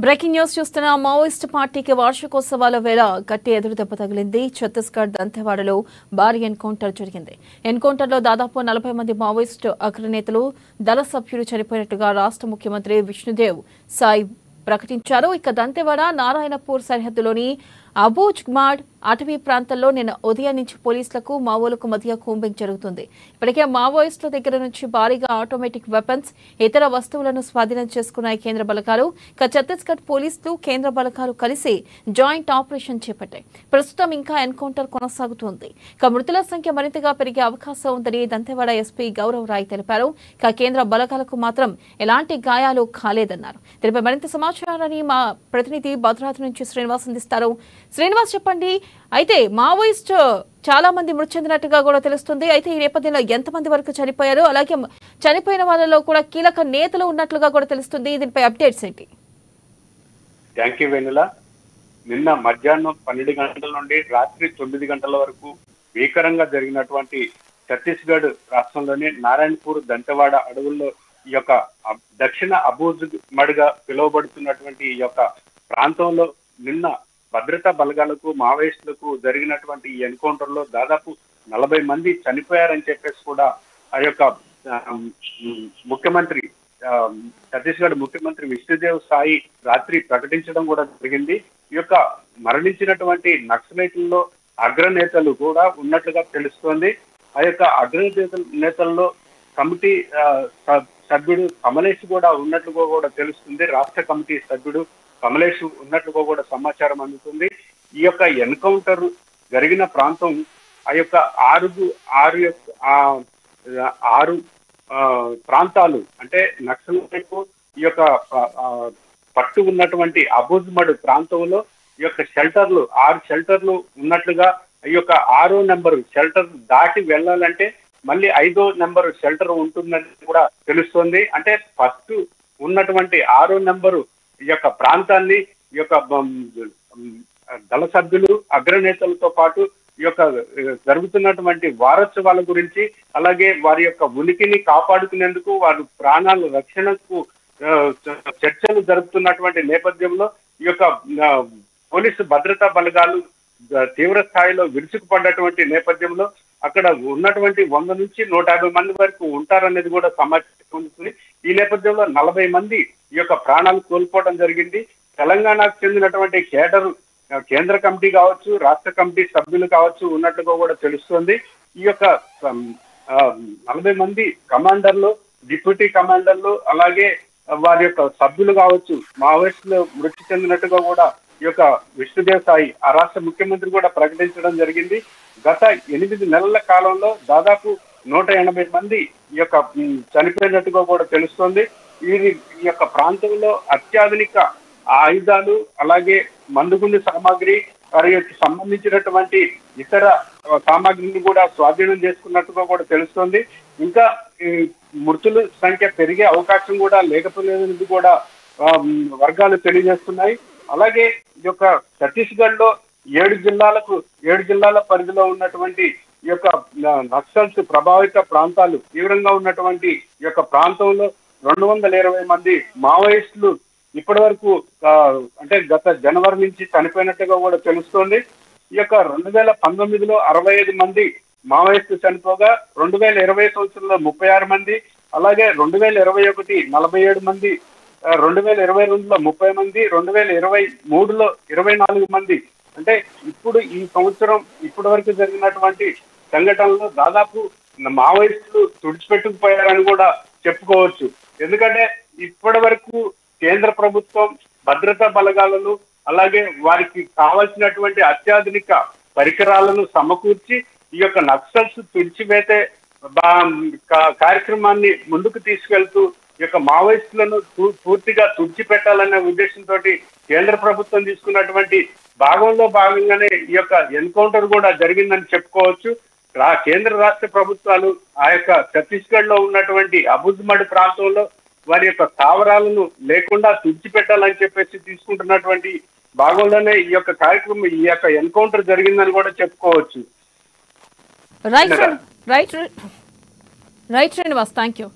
Breaking news చూస్తున్న Maoist పార్టీకి వార్షికోత్సవాల వేళ గట్టి ఎదురుదెబ్బ తగిలింది. ఛత్తీస్గఢ్ దంతెవాడలో భారీ ఎన్కౌంటర్ జరిగింది. ఎన్కౌంటర్లో దాదాపు 40 మంది మావోయిస్టు అగ్రనేతలు, దళ సభ్యులు చనిపోయినట్టుగా రాష్ట్ర ముఖ్యమంత్రి విష్ణుదేవ్ సాయి ప్రకటించారు. ఇక దంతెవాడ నారాయణపూర్ సరిహద్దులోని అబూజ్మాడ్ అటవీ ప్రాంతంలో నిన్న ఉదయం నుంచి పోలీసులకు మావోలకు మధ్య కూంబింగ్ జరుగుతుంది. ఇప్పటికే మావోయిస్టుల దగ్గర నుంచి భారీగా ఆటోమేటిక్ వెపన్స్, ఇతర వస్తువులను స్వాధీనం చేసుకున్నాయి కేంద్ర బలగాలు. ఇక ఛత్తీస్గఢ్ పోలీసులు, కేంద్ర బలగాలు కలిసి జాయింట్ ఆపరేషన్ చేపట్టాయి. ప్రస్తుతం ఇంకా ఎన్కౌంటర్ కొనసాగుతోంది. ఇక మృతుల సంఖ్య మరింతగా పెరిగే అవకాశం ఉందని దంతెవాడ ఎస్పీ గౌరవ్ రాయ్ తెలిపారు. ఇక కేంద్ర బలగాలకు మాత్రం ఎలాంటి గాయాలు కాలేదన్నారు. దీనిపై మరింత సమాచారాన్ని మా ప్రతినిధి భద్రాద్రి నుంచి శ్రీనివాస్ అందిస్తారు. శ్రీనివాస్, చెప్పండి. అయితే మావోయిస్ట్ చాలా మంది మృతి చెందినట్టుగా కూడా తెలుస్తుంది. అయితే ఈ నేపథ్యంలో ఎంతమంది వరకు చనిపోయారు, అలాగే చనిపోయిన వాళ్ళలో కూడా కీలక నేతలు ఉన్నట్లుగా కూడా తెలుస్తుంది. దీనిపై అప్డేట్స్ ఏంటి? థ్యాంక్ యూ వెనుల. నిన్న మధ్యాహ్నం 12 గంటల నుండి రాత్రి 9 గంటల వరకు భీకరంగా జరిగినటువంటి ఛత్తీస్గఢ్ రాష్ట్రంలోని నారాయణపూర్ దంతెవాడ అడవుల్లో ఈ యొక్క దక్షిణ అబూజ్మడ్ గా పిలువబడుతున్నటువంటి ఈ యొక్క ప్రాంతంలో నిన్న భద్రతా బలగాలకు, మావోయిస్టులకు జరిగినటువంటి ఈ ఎన్కౌంటర్ లో దాదాపు 40 మంది చనిపోయారని చెప్పేసి కూడా ఆ యొక్క ముఖ్యమంత్రి ఛత్తీస్గఢ్ ముఖ్యమంత్రి విష్ణుదేవ్ సాయి రాత్రి ప్రకటించడం కూడా జరిగింది. ఈ యొక్క మరణించినటువంటి నక్సలైట్లలో అగ్రనేతలు కూడా ఉన్నట్లుగా తెలుస్తోంది. ఆ యొక్క నేతల్లో కమిటీ సభ్యుడు కమలేష్ కూడా ఉన్నట్లుగా కూడా తెలుస్తుంది. రాష్ట్ర కమిటీ సభ్యుడు కమలేష్ ఉన్నట్లుగా కూడా సమాచారం అందుతుంది. ఈ యొక్క ఎన్కౌంటర్ జరిగిన ప్రాంతం ఆ యొక్క ఆరు ప్రాంతాలు అంటే నక్సలైట్ ఈ యొక్క పట్టు ఉన్నటువంటి అబూజ్మడ్ ప్రాంతంలో ఈ యొక్క షెల్టర్లు 6 షెల్టర్లు ఉన్నట్లుగా, ఈ యొక్క 6వ నెంబరు షెల్టర్ దాటి వెళ్ళాలంటే మళ్ళీ 5వ నెంబరు షెల్టర్ ఉంటుందని కూడా తెలుస్తోంది. అంటే ఫస్ట్ ఉన్నటువంటి 6వ నెంబరు ఈ యొక్క ప్రాంతాన్ని ఈ యొక్క దళ సభ్యులు, అగ్రనేతలతో పాటు ఈ యొక్క జరుగుతున్నటువంటి వారోత్సవాల గురించి, అలాగే వారి యొక్క ఉనికిని కాపాడుకునేందుకు, వారి ప్రాణాల రక్షణకు చర్చలు జరుపుతున్నటువంటి నేపథ్యంలో ఈ యొక్క పోలీసు భద్రతా బలగాలు తీవ్ర స్థాయిలో విరుచుకుపడ్డటువంటి నేపథ్యంలో అక్కడ ఉన్నటువంటి 100 నుంచి 150 మంది వరకు ఉంటారనేది కూడా సమాచారం ఉంది. ఈ నేపథ్యంలో 40 మంది ఈ యొక్క ప్రాణాలు కోల్పోవడం జరిగింది. తెలంగాణకు చెందినటువంటి కేంద్ర కమిటీ కావచ్చు, రాష్ట్ర కమిటీ సభ్యులు కావచ్చు ఉన్నట్లుగా కూడా తెలుస్తుంది. ఈ యొక్క 40 మంది కమాండర్లు, డిప్యూటీ కమాండర్లు, అలాగే వారి యొక్క సభ్యులు కావచ్చు మావోయిస్టులు మృతి చెందినట్టుగా కూడా ఈ యొక్క విష్ణుదేవ్ సాయి ఆ రాష్ట్ర ముఖ్యమంత్రి కూడా ప్రకటించడం జరిగింది. గత 8 నెలల కాలంలో దాదాపు 180 మంది ఈ యొక్క చనిపోయినట్టుగా కూడా తెలుస్తోంది. ఈ యొక్క ప్రాంతంలో అత్యాధునిక ఆయుధాలు, అలాగే మందుగుండు సామాగ్రి, వారికి సంబంధించినటువంటి ఇతర సామాగ్రిని కూడా స్వాధీనం చేసుకున్నట్టుగా కూడా తెలుస్తోంది. ఇంకా మృతుల సంఖ్య పెరిగే అవకాశం కూడా లేకపోలేదని కూడా వర్గాలు తెలియజేస్తున్నాయి. అలాగే ఈ యొక్క ఛత్తీస్గఢ్ లో 7 జిల్లాల పరిధిలో ఉన్నటువంటి ఈ యొక్క నక్సల్స్ ప్రభావిత ప్రాంతాలు తీవ్రంగా ఉన్నటువంటి ఈ యొక్క ప్రాంతంలో 220 మంది మావోయిస్టులు ఇప్పటి వరకు అంటే గత జనవరి నుంచి చనిపోయినట్టుగా కూడా తెలుస్తోంది. ఈ యొక్క 2019లో 65 మంది మావోయిస్టులు చనిపోగా, 2020 సంవత్సరంలో 36 మంది, అలాగే 2021 47 మంది, 2022లో 30 మంది, 2023లో 24 మంది. అంటే ఇప్పుడు ఈ సంవత్సరం ఇప్పటి వరకు జరిగినటువంటి సంఘటనలో దాదాపు మావోయిస్టులు తుడిచిపెట్టుకుపోయారని కూడా చెప్పుకోవచ్చు. ఎందుకంటే ఇప్పటి వరకు కేంద్ర ప్రభుత్వం భద్రతా బలగాలను, అలాగే వారికి కావాల్సినటువంటి అత్యాధునిక పరికరాలను సమకూర్చి ఈ యొక్క నక్సల్స్ తుడిచివేతే కార్యక్రమాన్ని ముందుకు తీసుకెళ్తూ ఈ యొక్క మావోయిస్టులను పూర్తిగా తుడిచిపెట్టాలనే ఉద్దేశంతో కేంద్ర ప్రభుత్వం తీసుకున్నటువంటి భాగంగానే ఈ యొక్క ఎన్కౌంటర్ కూడా జరిగిందని చెప్పుకోవచ్చు. కేంద్ర రాష్ట్ర ప్రభుత్వాలు ఆ యొక్క ఛత్తీస్గఢ్ లో ఉన్నటువంటి అబూజ్మడ్ ప్రాంతంలో వారి యొక్క స్థావరాలను లేకుండా తుడిచిపెట్టాలని చెప్పేసి తీసుకుంటున్నటువంటి భాగంలోనే ఈ యొక్క కార్యక్రమం, ఈ యొక్క ఎన్కౌంటర్ జరిగిందని కూడా చెప్పుకోవచ్చు. Right Srinivas, thank you.